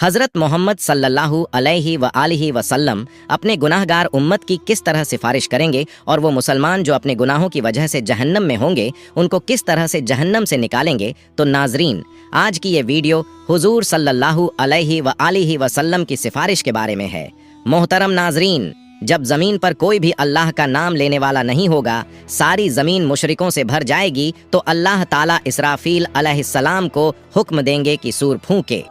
हज़रत मोहम्मद सल्लल्लाहु अलैहि व आलिहि वसल्लम अपने गुनाहगार उम्मत की किस तरह सिफारिश करेंगे और वो मुसलमान जो अपने गुनाहों की वजह से जहन्नम में होंगे उनको किस तरह से जहन्नम से निकालेंगे। तो नाजरीन, आज की ये वीडियो हुजूर सल्लल्लाहु अलैहि व आलिहि वसल्लम की सिफारिश के बारे में है। मोहतरम नाजरीन, जब ज़मीन पर कोई भी अल्लाह का नाम लेने वाला नहीं होगा, सारी ज़मीन मुशरिकों से भर जाएगी, तो अल्लाह ताला इसराफील अलैहिस्सलाम को हुक्म देंगे कि सूर फूंके।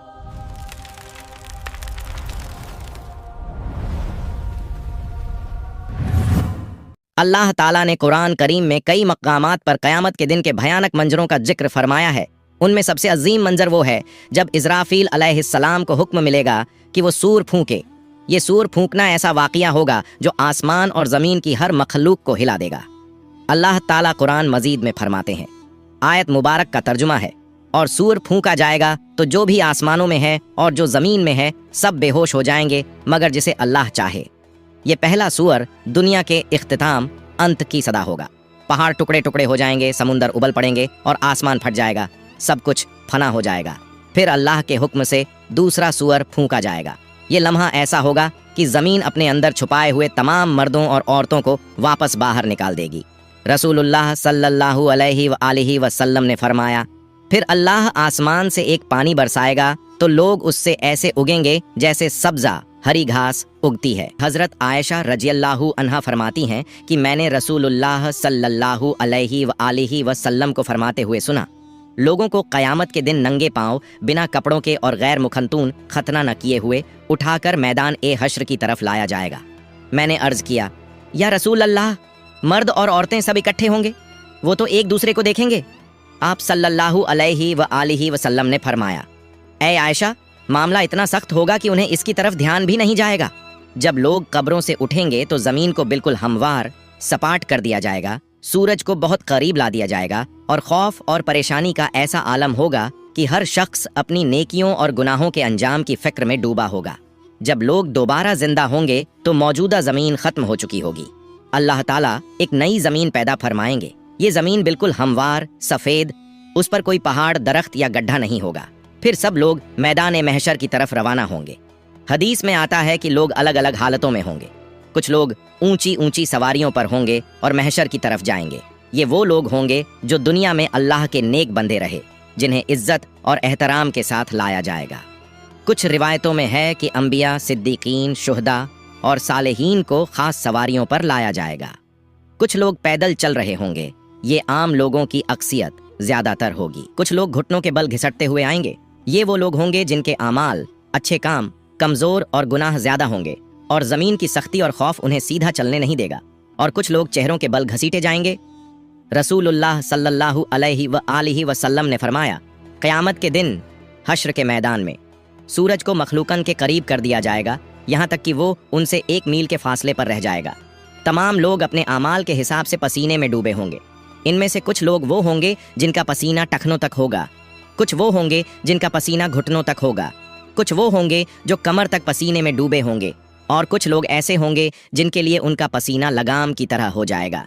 अल्लाह ताला ने कुरान करीम में कई मकामात पर क़यामत के दिन के भयानक मंजरों का जिक्र फरमाया है। उनमें सबसे अजीम मंजर वो है जब इज़राफील अलैहिस्सलाम को हुक्म मिलेगा कि वो सूर फूंके। ये सूर फूंकना ऐसा वाक़िया होगा जो आसमान और ज़मीन की हर मखलूक को हिला देगा। अल्लाह ताला कुरान मजीद में फरमाते हैं, आयत मुबारक का तर्जुमा है, और सूर फूंका जाएगा तो जो भी आसमानों में है और जो ज़मीन में है सब बेहोश हो जाएंगे मगर जिसे अल्लाह चाहे। ये पहला सूअर दुनिया के इख्तिताम अंत की सदा होगा। पहाड़ टुकड़े टुकड़े हो जाएंगे, समुंदर उबल पड़ेंगे और आसमान फट जाएगा, सब कुछ फना हो जाएगा। फिर अल्लाह के हुक्म से दूसरा सूअर फूंका जाएगा। ये लम्हा ऐसा होगा कि ज़मीन अपने अंदर छुपाए हुए तमाम मर्दों और औरतों को वापस बाहर निकाल देगी। रसूलुल्लाह सल्लल्लाहु अलैहि व आलिहि वसल्लम ने फरमाया, फिर अल्लाह आसमान से एक पानी बरसाएगा तो लोग उससे ऐसे उगेंगे जैसे सब्ज़ा हरी घास उगती है। हज़रत आयशा रज़ियल्लाहु अन्हा फरमाती हैं कि मैंने रसूलुल्लाह सल्लल्लाहु अलैहि व आलिहि वसल्लम को फरमाते हुए सुना, लोगों को क़यामत के दिन नंगे पांव बिना कपड़ों के और गैर मुखंतून खतना न किए हुए उठाकर मैदान ए हश्र की तरफ लाया जाएगा। मैंने अर्ज़ किया, या रसूल अल्लाह, मर्द और औरतें सब इकट्ठे होंगे, वो तो एक दूसरे को देखेंगे। आप सल्लल्लाहु अलैहि व आलिहि वसल्लम ने फरमाया, ऐ आयशा, मामला इतना सख्त होगा कि उन्हें इसकी तरफ ध्यान भी नहीं जाएगा। जब लोग कब्रों से उठेंगे तो ज़मीन को बिल्कुल हमवार सपाट कर दिया जाएगा, सूरज को बहुत करीब ला दिया जाएगा और खौफ और परेशानी का ऐसा आलम होगा कि हर शख्स अपनी नेकियों और गुनाहों के अंजाम की फिक्र में डूबा होगा। जब लोग दोबारा जिंदा होंगे तो मौजूदा ज़मीन ख़त्म हो चुकी होगी। अल्लाह ताला एक नई ज़मीन पैदा फरमाएंगे। ये ज़मीन बिल्कुल हमवार सफ़ेद, उस पर कोई पहाड़ दरख्त या गड्ढा नहीं होगा। फिर सब लोग मैदान महशर की तरफ रवाना होंगे। हदीस में आता है कि लोग अलग अलग हालतों में होंगे। कुछ लोग ऊंची ऊंची सवारियों पर होंगे और महशर की तरफ जाएंगे। ये वो लोग होंगे जो दुनिया में अल्लाह के नेक बंदे रहे, जिन्हें इज्जत और एहतराम के साथ लाया जाएगा। कुछ रिवायतों में है कि अंबिया, सिद्दीकीन, शुहदा और सालेहीन को खास सवारियों पर लाया जाएगा। कुछ लोग पैदल चल रहे होंगे। ये आम लोगों की अक्सियत ज्यादातर होगी। कुछ लोग घुटनों के बल घिसटते हुए आएंगे। ये वो लोग होंगे जिनके आमाल, अच्छे काम कमजोर और गुनाह ज्यादा होंगे और जमीन की सख्ती और खौफ उन्हें सीधा चलने नहीं देगा। और कुछ लोग चेहरों के बल घसीटे जाएंगे। रसूलुल्लाह सल्लल्लाहु अलैहि व आलिहि वसल्लम ने फरमाया, क़यामत के दिन हश्र के मैदान में सूरज को मखलूकन के करीब कर दिया जाएगा, यहाँ तक कि वो उनसे 1 मील के फासले पर रह जाएगा। तमाम लोग अपने आमाल के हिसाब से पसीने में डूबे होंगे। इनमें से कुछ लोग वो होंगे जिनका पसीना टखनों तक होगा, कुछ वो होंगे जिनका पसीना घुटनों तक होगा, कुछ वो होंगे जो कमर तक पसीने में डूबे होंगे, और कुछ लोग ऐसे होंगे जिनके लिए उनका पसीना लगाम की तरह हो जाएगा।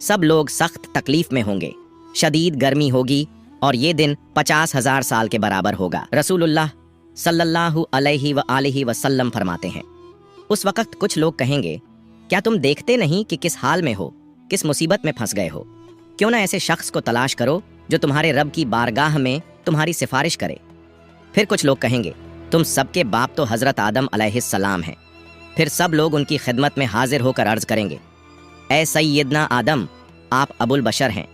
सब लोग सख्त तकलीफ में होंगे, शदीद गर्मी होगी और ये दिन 50,000 साल के बराबर होगा। रसूलुल्लाह सल्लल्लाहु अलैहि व आलिहि वसल्लम फरमाते हैं, उस वक़्त कुछ लोग कहेंगे, क्या तुम देखते नहीं कि किस हाल में हो, किस मुसीबत में फंस गए हो? क्यों ना ऐसे शख्स को तलाश करो जो तुम्हारे रब की बारगाह में तुम्हारी सिफारिश करे। फिर कुछ लोग कहेंगे, तुम सबके बाप तो हज़रत आदम अलैहिस्सलाम हैं। फिर सब लोग उनकी खिदमत में हाजिर होकर अर्ज़ करेंगे, ऐ सैयदना आदम, आप अबुल बशर हैं।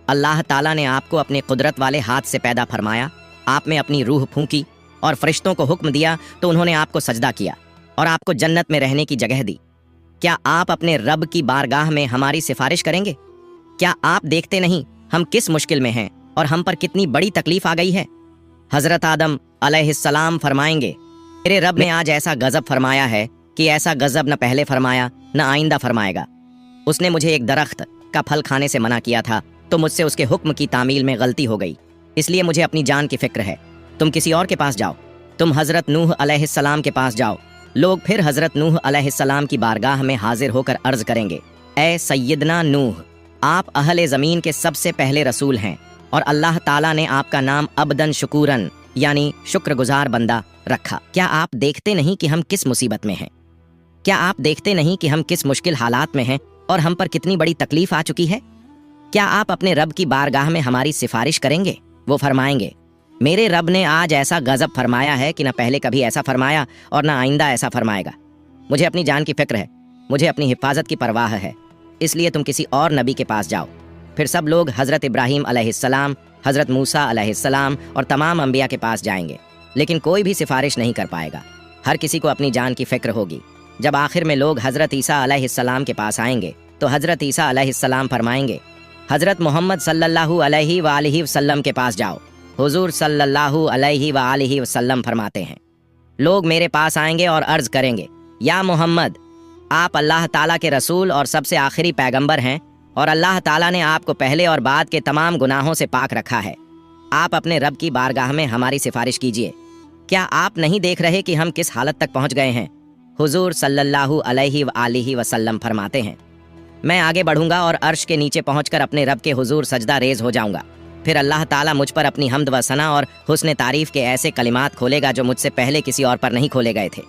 अल्लाह ताला ने आपको अपने कुदरत वाले हाथ से पैदा फरमाया, आप में अपनी रूह फूंकी और फरिश्तों को हुक्म दिया तो उन्होंने आपको सजदा किया और आपको जन्नत में रहने की जगह दी। क्या आप अपने रब की बारगाह में हमारी सिफारिश करेंगे? क्या आप देखते नहीं हम किस मुश्किल में हैं और हम पर कितनी बड़ी तकलीफ आ गई है? हज़रत आदम अलैहिस्सलाम फरमाएंगे, मेरे रब ने आज ऐसा गज़ब फरमाया है कि ऐसा गज़ब न पहले फरमाया न आइंदा फरमाएगा। उसने मुझे एक दरख्त का फल खाने से मना किया था तो मुझसे उसके हुक्म की तामील में गलती हो गई, इसलिए मुझे अपनी जान की फिक्र है। तुम किसी और के पास जाओ, तुम हज़रत नूह अलैहिस्सलाम के पास जाओ। लोग फिर हज़रत नूह अलैहिस्सलाम की बारगाह में हाजिर होकर अर्ज़ करेंगे, ए सैयदना नूह, आप अहले ज़मीन के सबसे पहले रसूल हैं और अल्लाह ताला ने आपका नाम अबदन शुकूरन यानी शुक्रगुजार बंदा रखा। क्या आप देखते नहीं कि हम किस मुसीबत में हैं? क्या आप देखते नहीं कि हम किस मुश्किल हालात में हैं और हम पर कितनी बड़ी तकलीफ आ चुकी है? क्या आप अपने रब की बारगाह में हमारी सिफारिश करेंगे? वो फरमाएंगे, मेरे रब ने आज ऐसा गजब फरमाया है कि न पहले कभी ऐसा फरमाया और न आइंदा ऐसा फरमाएगा। मुझे अपनी जान की फिक्र है, मुझे अपनी हिफाजत की परवाह है, इसलिए तुम किसी और नबी के पास जाओ। फिर सब लोग हज़रत इब्राहीम अलैहिस्सलाम, हज़रत मूसा अलैहिस्सलाम और तमाम अंबिया के पास जाएंगे, लेकिन कोई भी सिफारिश नहीं कर पाएगा। हर किसी को अपनी जान की फिक्र होगी। जब आखिर में लोग हज़रत ईसा अलैहिस्सलाम के पास आएंगे तो हज़रत ईसा अलैहिस्सलाम फरमाएंगे, हज़रत मोहम्मद सल्लल्लाहु अलैहि वालिहि वसल्लम के पास जाओ। हुजूर सल्लल्लाहु अलैहि वालिहि वसल्लम फरमाते हैं, लोग मेरे पास आएंगे और अर्ज़ करेंगे, या मोहम्मद, आप अल्लाह ताला के रसूल और सबसे आखिरी पैगंबर हैं और अल्लाह ताला ने आपको पहले और बाद के तमाम गुनाहों से पाक रखा है। आप अपने रब की बारगाह में हमारी सिफारिश कीजिए। क्या आप नहीं देख रहे कि हम किस हालत तक पहुंच गए हैं? हुजूर सल्लल्लाहु अलैहि वसल्लम फरमाते हैं, मैं आगे बढ़ूंगा और अर्श के नीचे पहुंचकर अपने रब के हुजूर सजदा रेज हो जाऊंगा। फिर अल्लाह ताला मुझ पर अपनी हम्द व सना और हुस्न तारीफ के ऐसे कलिमात खोलेगा जो मुझसे पहले किसी और पर नहीं खोले गए थे।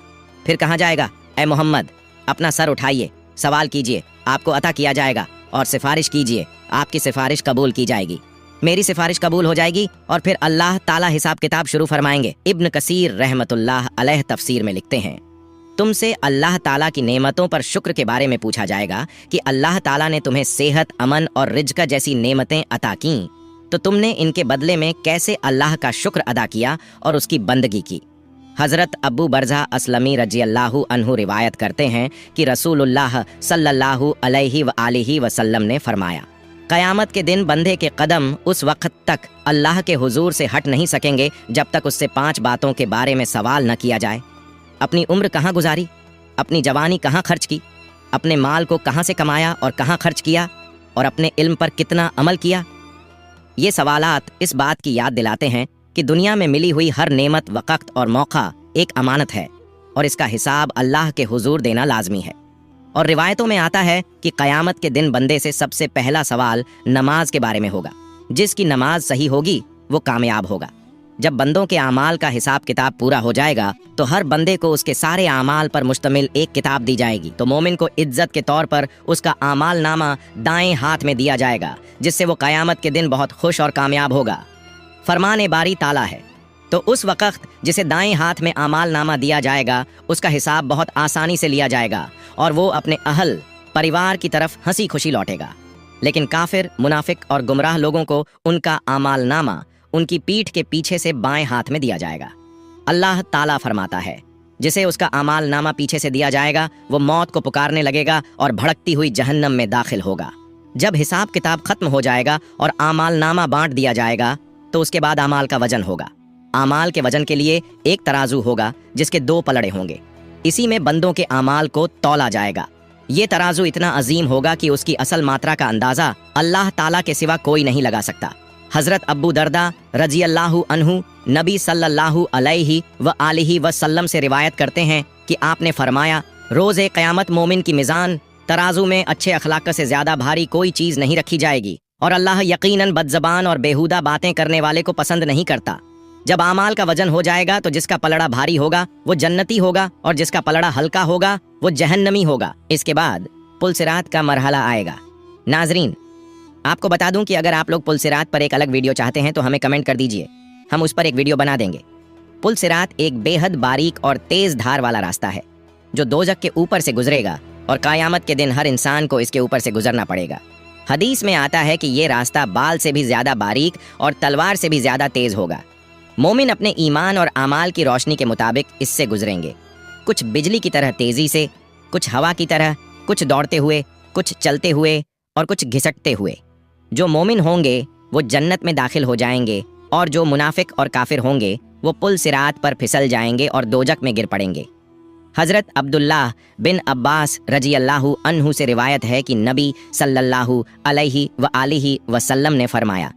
फिर कहा जाएगा, ए मोहम्मद, अपना सर उठाइए, सवाल कीजिए, आपको अता किया जाएगा, और सिफारिश कीजिए, आपकी सिफारिश कबूल की जाएगी। मेरी सिफारिश कबूल हो जाएगी और फिर अल्लाह ताला हिसाब किताब शुरू फरमाएंगे। इब्न कसीर रहमतुल्लाह अलैह तफसीर में लिखते हैं, तुमसे अल्लाह ताला की नेमतों पर शुक्र के बारे में पूछा जाएगा कि अल्लाह ताला ने तुम्हें सेहत, अमन और रिज्क जैसी नेमतें अता की, तो तुमने इनके बदले में कैसे अल्लाह का शुक्र अदा किया और उसकी बंदगी की। हज़रत अबू बरज़ा अस्लमी रज़ियल्लाहु अन्हु रिवायत करते हैं कि रसूलुल्लाह सल्लल्लाहु अलैहि वसल्लम ने फरमाया, क़यामत के दिन बंदे के कदम उस वक्त तक अल्लाह के हुजूर से हट नहीं सकेंगे जब तक उससे 5 बातों के बारे में सवाल न किया जाए। अपनी उम्र कहाँ गुजारी, अपनी जवानी कहाँ खर्च की, अपने माल को कहाँ से कमाया और कहाँ खर्च किया, और अपने इल्म पर कितना अमल किया। ये सवालात इस बात की याद दिलाते हैं कि दुनिया में मिली हुई हर नेमत, वक़्त और मौका एक अमानत है और इसका हिसाब अल्लाह के हुजूर देना लाजमी है। और रिवायतों में आता है कि क़यामत के दिन बंदे से सबसे पहला सवाल नमाज के बारे में होगा। जिसकी नमाज सही होगी वो कामयाब होगा। जब बंदों के आमाल का हिसाब किताब पूरा हो जाएगा तो हर बंदे को उसके सारे आमाल पर मुश्तमिल एक किताब दी जाएगी। तो मोमिन को इज्जत के तौर पर उसका आमाल नामा दाएं हाथ में दिया जाएगा, जिससे वो क़यामत के दिन बहुत खुश और कामयाब होगा। फरमान बारी ताला है, तो उस वक़्त जिसे दाएं हाथ में आमाल नामा दिया जाएगा उसका हिसाब बहुत आसानी से लिया जाएगा और वो अपने अहल परिवार की तरफ हंसी खुशी लौटेगा। लेकिन काफिर, मुनाफिक और गुमराह लोगों को उनका आमाल नामा उनकी पीठ के पीछे से बाएं हाथ में दिया जाएगा। अल्लाह ताला फरमाता है, जिसे उसका आमाल नामा पीछे से दिया जाएगा वो मौत को पुकारने लगेगा और भड़कती हुई जहन्नम में दाखिल होगा। जब हिसाब किताब खत्म हो जाएगा और आमाल नामा बांट दिया जाएगा तो उसके बाद आमाल का वजन होगा। आमाल के वजन के लिए एक तराजू होगा जिसके 2 पलड़े होंगे। इसी में बंदों के आमाल को तौला जाएगा। ये तराजू इतना अजीम होगा कि उसकी असल मात्रा का अंदाजा अल्लाह ताला के सिवा कोई नहीं लगा सकता। हज़रत अबू दरदा रज़ियल्लाहु अन्हु नबी सल्लल्लाहु अलैहि वसल्लम से रिवायत करते हैं कि आपने फरमाया, रोज़े क़यामत मोमिन की मिज़ान तराजू में अच्छे अखलाक से ज़्यादा भारी कोई चीज़ नहीं रखी जाएगी और अल्लाह यकीनन बदज़बान और बेहुदा बातें करने वाले को पसंद नहीं करता। जब आमाल का वजन हो जाएगा तो जिसका पलड़ा भारी होगा वो जन्नती होगा और जिसका पलड़ा हल्का होगा वो जहन्नमी होगा। इसके बाद पुलसिरात का मरहला आएगा। नाजरीन, आपको बता दूं कि अगर आप लोग पुलसिरात पर एक अलग वीडियो चाहते हैं तो हमें कमेंट कर दीजिए, हम उस पर एक वीडियो बना देंगे। पुलसिरात एक बेहद बारीक और तेज धार वाला रास्ता है जो दोजख के ऊपर से गुजरेगा और क़यामत के दिन हर इंसान को इसके ऊपर से गुजरना पड़ेगा। हदीस में आता है कि ये रास्ता बाल से भी ज्यादा बारीक और तलवार से भी ज्यादा तेज होगा। मोमिन अपने ईमान और आमाल की रोशनी के मुताबिक इससे गुजरेंगे, कुछ बिजली की तरह तेजी से, कुछ हवा की तरह, कुछ दौड़ते हुए, कुछ चलते हुए और कुछ घिसटते हुए। जो मोमिन होंगे वो जन्नत में दाखिल हो जाएंगे और जो मुनाफिक और काफिर होंगे वो पुल सिरात पर फिसल जाएंगे और दोजख में गिर पड़ेंगे। हज़रत अब्दुल्लाह बिन अब्बास रज़ियल्लाहु अन्हु से रिवायत है कि नबी सल्लल्लाहु अलैहि वसल्लम ने फरमाया,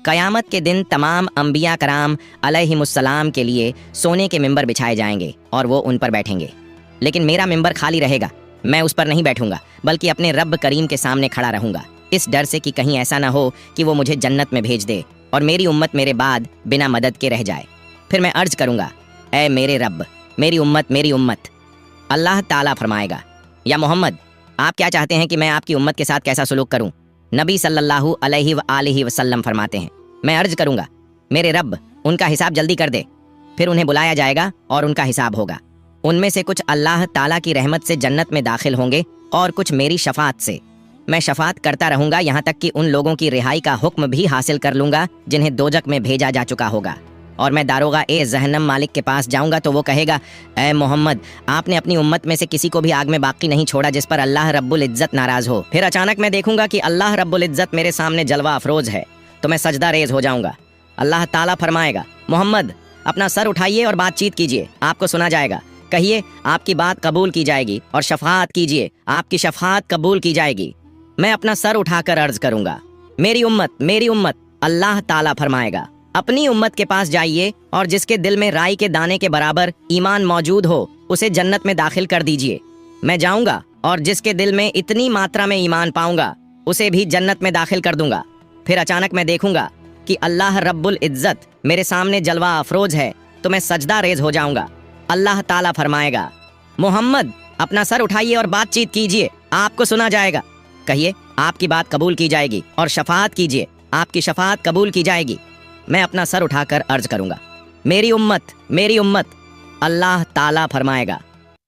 क़यामत के दिन तमाम अंबिया कराम अलैहिमुस्सलाम के लिए सोने के मिंबर बिछाए जाएंगे और वो उन पर बैठेंगे, लेकिन मेरा मिंबर खाली रहेगा। मैं उस पर नहीं बैठूंगा बल्कि अपने रब करीम के सामने खड़ा रहूंगा, इस डर से कि कहीं ऐसा ना हो कि वो मुझे जन्नत में भेज दे और मेरी उम्मत मेरे बाद बिना मदद के रह जाए। फिर मैं अर्ज करूंगा, ऐ मेरे रब, मेरी उम्मत, मेरी उम्मत। अल्लाह ताला फरमाएगा, या मोहम्मद, आप क्या चाहते हैं कि मैं आपकी उम्मत के साथ कैसा सलूक करूं? नबी सल्लल्लाहु अलैहि वसल्लम फरमाते हैं, मैं अर्ज करूंगा, मेरे रब, उनका हिसाब जल्दी कर दे। फिर उन्हें बुलाया जाएगा और उनका हिसाब होगा। उनमें से कुछ अल्लाह ताला की रहमत से जन्नत में दाखिल होंगे और कुछ मेरी शफात से। मैं शफात करता रहूंगा यहाँ तक कि उन लोगों की रिहाई का हुक्म भी हासिल कर लूंगा जिन्हें दोजक में भेजा जा चुका होगा। और मैं दारोगा ए जहन्नम मालिक के पास जाऊंगा तो वो कहेगा, ऐ मोहम्मद, आपने अपनी उम्मत में से किसी को भी आग में बाकी नहीं छोड़ा जिस पर अल्लाह रब्बुल इज्जत नाराज हो। फिर अचानक मैं देखूंगा कि अल्लाह रब्बुल इज्जत मेरे सामने जलवा अफरोज है, तो मैं सजदा रेज हो जाऊंगा। अल्लाह ताला फरमाएगा, मोहम्मद, अपना सर उठाइए और बातचीत कीजिए, आपको सुना जाएगा। कहिए, आपकी बात कबूल की जाएगी, और शफात कीजिए, आपकी शफात कबूल की जाएगी। मैं अपना सर उठाकर अर्ज करूंगा, मेरी उम्मत, मेरी उम्मत। अल्लाह ताला फरमाएगा, अपनी उम्मत के पास जाइए और जिसके दिल में राई के दाने के बराबर ईमान मौजूद हो उसे जन्नत में दाखिल कर दीजिए। मैं जाऊंगा और जिसके दिल में इतनी मात्रा में ईमान पाऊंगा उसे भी जन्नत में दाखिल कर दूंगा। फिर अचानक मैं देखूंगा कि अल्लाह रब्बुल इज्जत मेरे सामने जलवा अफरोज है, तो मैं सजदा रेज हो जाऊंगा। अल्लाह ताला फरमाएगा, मोहम्मद, अपना सर उठाइए और बातचीत कीजिए, आपको सुना जाएगा। कहिए, आपकी बात कबूल की जाएगी, और शफात कीजिए, आपकी शफात कबूल की जाएगी। मैं अपना सर उठाकर अर्ज करूंगा, मेरी उम्मत, मेरी उम्मत। अल्लाह ताला फरमाएगा,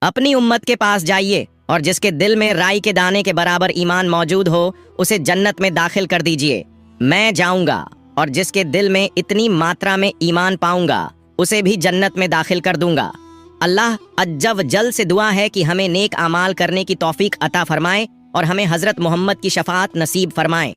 अपनी उम्मत के पास जाइए और जिसके दिल में राई के दाने के बराबर ईमान मौजूद हो उसे जन्नत में दाखिल कर दीजिए। मैं जाऊंगा और जिसके दिल में इतनी मात्रा में ईमान पाऊंगा उसे भी जन्नत में दाखिल कर दूंगा। अल्लाह अज्जा व जल से दुआ है कि हमें नेक अमाल करने की तौफीक अता फरमाए और हमें हजरत मोहम्मद की शफात नसीब फरमाए।